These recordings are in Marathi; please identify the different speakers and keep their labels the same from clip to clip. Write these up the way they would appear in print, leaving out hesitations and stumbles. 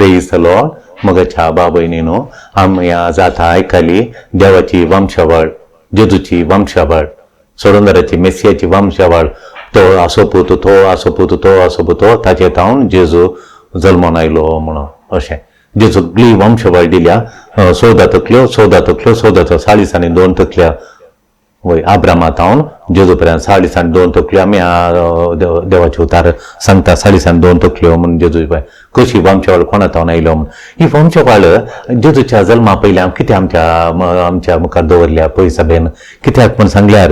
Speaker 1: Praise the lord. मगच्या बाबयनीनो आम्ही आज आता ऐकली देवाची वंशावळ, जेजूची वंशावळ, सोडूनदाराची मेसियाची वंशावळ. तो असोपूत तो असोपूत तो असोपूत ताचे तावन जेजू जल्मोन आयलो म्हणून अशें जेजूगली वंशावळ दिल्या. सौदा तकल्यो 40 तकल्या वय आब्रामातावन जेजू पर्यंत 40 तकल्यो. आमी देवाचे उतार सांगता 40 तकल्यो म्हणून जेजू कशी वंशावळ कोणातावन आयलो म्हणून. ही वंशावळ जेजूच्या जल्मा पयलीं कितें आमच्या मुखार दवरल्या पळय सभेन. कित्याक म्हण सांगल्यार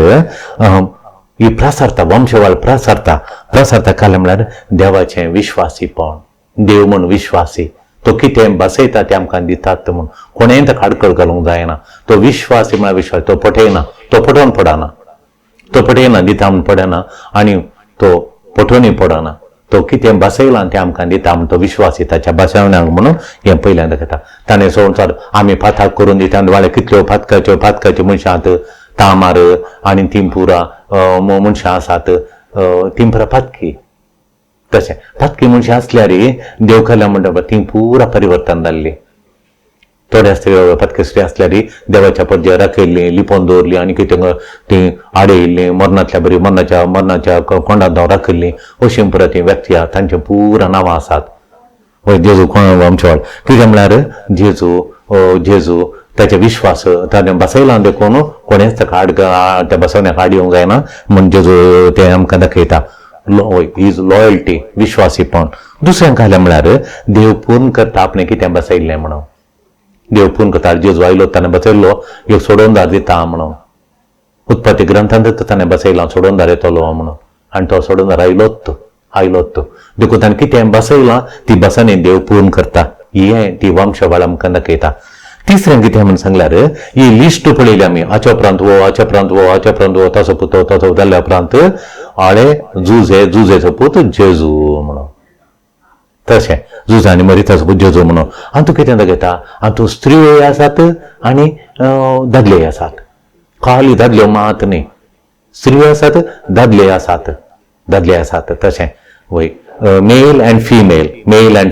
Speaker 1: ही प्रसारता, वंशावळ प्रसारता काले म्हळ्यार देवाचें विश्वासीपण. देव म्हण विश्वासी, तो कितें बसयता तें आमकां दितात म्हूण कोणेंय ताका आडखळ घालूंक जायना. तो विश्वासी म्हळ्यार विश्वास. तो पटयना, तो पटोवन पडना, तो पटयना दिता म्हूण पडना आनी तो पटोवनय पडना. तो कितें बसयलां तें आमकां दिता म्हूण तो विश्वासी. ताच्या बसवण्यांक म्हणून हें पयल्यांदा घेता. ताणें संवसार आमी फाताक करून दिता वाळे कितल्यो फातकाच्यो मनशां तामार आनी तिंपुरा मनशां आसात. तिंपुरा फातकी तशें फातकी मनशां आसल्यार देव खाल्या म्हणटा ती पुरा परिवर्तन जाल्ली. थोडे आसता फातकेसरी आसल्यार देवाच्या पद्य राखयल्ली, लिपोवन दवरली आनी कितें ती आडयल्ली, मरणांतल्या बरी मरणाच्या कोंडांत जावन राखयल्ली. अशीं पुरा ती व्यक्ती आहा, तांचें पुरा नांवां आसात. वय जेजू वंशावळ कितें म्हळ्यार जेजू ताचे विश्वास ताणें बसयलां देखून कोणेंच ताका त्या बसवण्याक आड येवंक जायना म्हूण जेजू तें आमकां दाखयता. इज लॉयल्टी, विश्वासीपण. दुसऱ्यां खालें म्हळ्यार देव पूर्ण करता आपणें कितें बसयल्लें म्हणून. देव पूर्ण करता. जेजू आयलो ताणें बसयल्लो एक सोडोनदार दिता म्हणून. उत्पत्ती ग्रंथांत ताणें बसयलां सोडोनदार येतलो म्हणून आनी तो सोडोनदार आयलोच. देखून ताणें कितें बसयलां ती बसनी देव पूर्ण करता. हें ती वंशावळ आमकां दाखयता. तिसऱ्यां कितें म्हणून सांगल्यार ही लिस्ट पळयली आमी. हाच्या उपरांत वो तसो पुतो जाल्ल्या उपरांत जुजेचो पूत जेजू म्हणून. तशें जुजांनी मरी तसो पूत जेजू म्हणून. आनी तूं कितें दाखयता, हातूं स्त्रियोय आसात आनी दादलेय आसात. खाली दादल्यो मात न्ही, स्त्रियो आसात, दादले आसात. तशें वय मेल अँड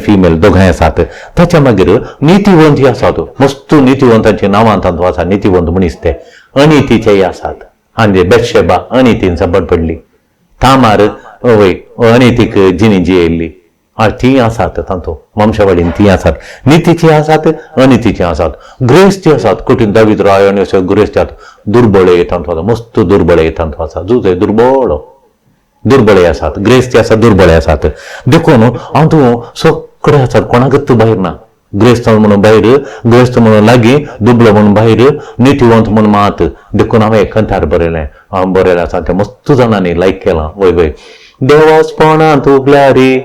Speaker 1: फिमेल दोगांय आसात. ताच्या मागीर नितीवंत ही आसात. मस्त नितीवंतांची नांवां तातूंत आसा. नितीवंत मनीस ते अनितीचेय आसात. आनी बेतशेबा अनितीन सबड पडली. तामार वय अनितीक जिणी जियेल्ली. ती आसात तातूंत वंशावळीन ती आसात. नितीची आसात, अनितीची आसात. ग्रेसची आसात. कठीण दावीद राय आनी अशे ग्रेसचे आसात. दुर्बळे तातूंत आसा. मस्त दुर्बळे तातूंत आसा. जुजे दुर्बळे आसात. ग्रेसचे आसात, दुर्बळे आसात. देखून हातूं सगळे आसात. कोणाकच भायर ना. ग्रेस्त म्हणून भायर, ग्रेस्त म्हणून लागीं, दुबळो म्हणून भायर, नितीवंत म्हणून मात. देखून हांवें कंठार बरयलें आसा. तें मस्त जाणांनी लायक केलां. वय देवास्पणांत उगल्या रे,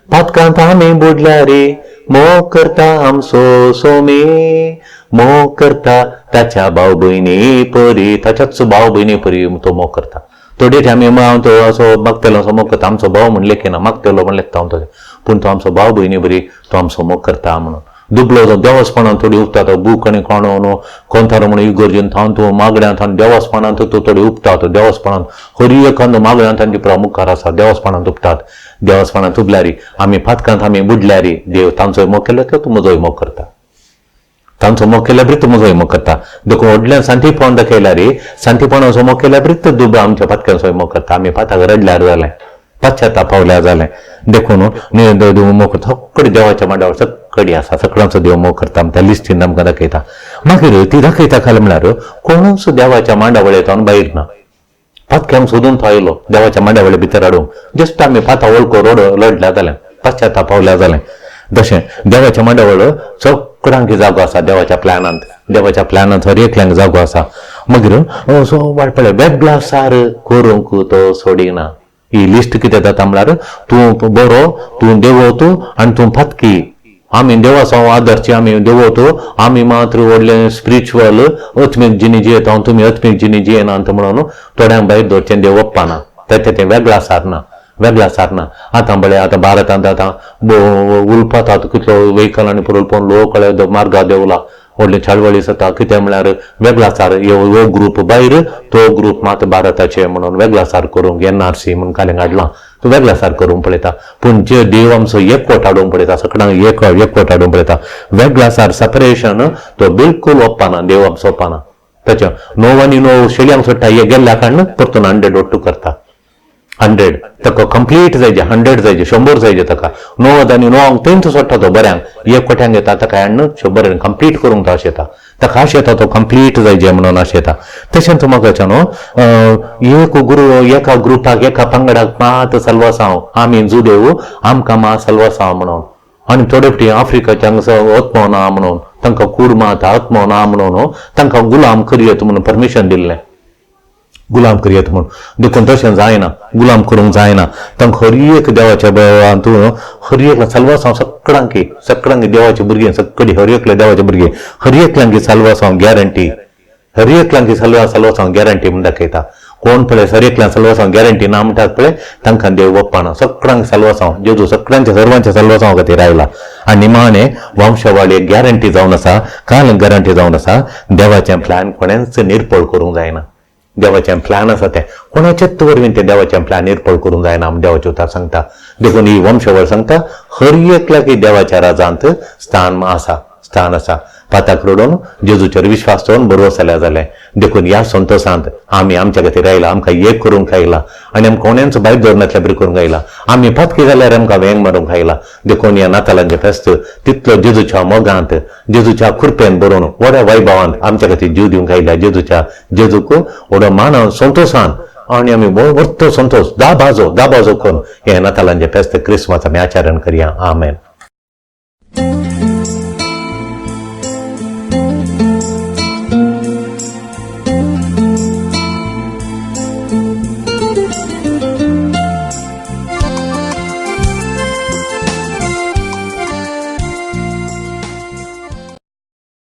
Speaker 1: फातकांत आमी बुडल्या रे, मोग करता आमचो सोमे, मोग करता ताच्या भाव भयणी परी. ताच्याच भाव भयणी परी तो मोग करता. थोडे आमी तो असो मागतलो असो मोग करता. आमचो भाव म्हणले की ना, मागतलो म्हणले हांव तशें, पूण तो आमचो भाव भयणी बरी तो आमचो मोग करता म्हणून. दुबलो देवास्पणांत थोडी उपता. तो बूक आनी कोणो न्हू कोंथार म्हणून इगर्जेन थावन तूं मागण्यांत आनी देवास्पणांत तूं थोडी उपतात. देवास्पणांत खरी एखादो मागण्यांत तांची मुखार आसा. देवास्पणांत उपतात. देवास्पणांत उबल्यार आमी फातकांत आमी बुडल्यार देव तांचोय मोग केलो की तूं म्हजोय मोग करता. तांचो मोग केल्या बरी तूं म्हजोय मोग करता. देखून व्हडल्यान सांठीपण दाखयल्यार सांठीपणाचो मोग केल्या बरी तर दुबो आमच्या फातक्यांचोय मोग करता. आमी फाताक रडल्यार जालें, पाश्चाताप पावल्यार जालें. देखून मोग करता. सगळे देवाच्या मांडावर सगळी आसा. सगळ्यांचो देव मोग करता. त्या लिस्टीन आमकां दाखयता. मागीर ती दाखयता खालें म्हळ्यार कोणूच देवाच्या मांडावळेंतून भायर ना. फातक्यांक सोदून तो आयलो देवाच्या मांडावळे भितर हाडूंक. जस्ट आमी फातां वळखो रडल्या जालें, पाश्चाताप पावल्या जालें. तशें देवाच्या मांडावळ सगळ्यांक जागो आसा. देवाच्या प्लॅनांत हर एकल्यांक जागो आसा. मागीर वाटपले वेगळासार करूंक तो सोडिना. ही लिस्ट कितें जाता म्हळ्यार तूं बरो, तूं देवोत आनी तूं फातकी. आमी देवाचो आदरची, आमी देवोत, आमी मात्र व्हडलें स्पिरिच्युअल अत्मीक जिणी जियेता. तुमी अत्मीक जिणी जियेनात म्हणून थोड्यांक भायर दवरचें देव ओप्पाना. ताचें तें वेगळा सारना. आतां बळे आतां भारतांत आतां उलपतात कितलो व्हेकलांनी पुरोल पोवन लोक मार्गां देंवला. व्हडले चळवळी जाता कितें म्हळ्यार वेगळाचार हो ग्रूप भायर तो ग्रूप मात भारताचे म्हणून वेगळाचार करूंक NRC म्हणून कालें हाडलां तो वेगळाचार करूंक पळयता पूण जे देव आमचो एकवट हाडूंक पळयता सगळ्यांक एकवट हाडूंक पळयता वेगळाचार सेपरेशन तो बिलकुल ओपना देव आमचो ओपना त्याच्या 9 आनी 9 शेळयांक सोडटा हे गेल्ल्या कारणान परतून 100 ओट्टू करता 100 ताका कंप्लीट जायचे 100 जायचे 100 जायचे ताका 9 आनी 9 तेंच सोडटा तो बऱ्यांक एक कोट्यांक येता ताका हाडून 100 कंप्लीट करूंक तो आशेता ताका आशेता तो कंप्लीट जायचे म्हणून आशेता तशेंच म्हाका न्हू एक गुरू एका ग्रुपाक एका पंगडाक मात सलवासांव आमी जुदेव आमकां मा सलवासांव म्हणून आनी थोडे फावटी आफ्रिकाच्यांक ओत्मो ना म्हणून तांकां कूड मात आत्मो ना म्हणून तांकां गुलाम करियत म्हणून परमिशन दिल्लें गुलाम करियत म्हणून देखून तशें जायना गुलाम करूंक जायना तांकां हर एक देवाच्या हातून हर एक सलवासांव सगळ्यांक देवाचे भुरगे सगळीं हर एकले देवाचे भुरगे हर एकल्यांक सलवासांव गॅरंटी हर एकल्यांक सलवासांव गॅरंटी म्हूण दाखयता कोण पळय हर एकल्यांक सलवासांव गॅरंटी ना म्हणटात पळय तांकां देव ओप्पाना सगळ्यांक सलवासांव जेजू सर्वांच्या सलवासांव खातीर आयला आनी निमाणे वंशवाळी गॅरंटी जावन आसा काल गॅरंटी जावन आसा देवाचें प्लॅन कोणेंच निर्पळ करूंक जायना देवाचें प्लॅन आसा तें कोणाचेच वरवीं तें देवाचें प्लॅन निर्पळ करूंक जायना म्हूण देवाचे उतार सांगता देखून ही वंशवळ सांगता हर एकल्याक देवाच्या राजांत स्थान आसा पाताक रडून जेजूचेर विश्वास दवरून बरोबर जालें देखून ह्या संतोशांत आमी आमच्या खातीर आयला आमकां एक करूंक आयला आनी आमकां कोणेंच भायर धोरणांतल्या बरी करूंक आयला आमी पत्की जाल्यार आमकां वेंग मारूंक आयला देखून ह्या नातालांचें फेस्त तितलो जेजूच्या मोगांत जेजूच्या खुरपेन बरोवन व्हड्या वैभवांत आमच्या खातीर जीव दिवंक आयल्या जेजूक व्हडो मान संतोशान आनी आमी व्हडलो संतोश दाबाजो करून हे नातालांचें फेस्त क्रिस्मस आमी आचरण करया आमेन.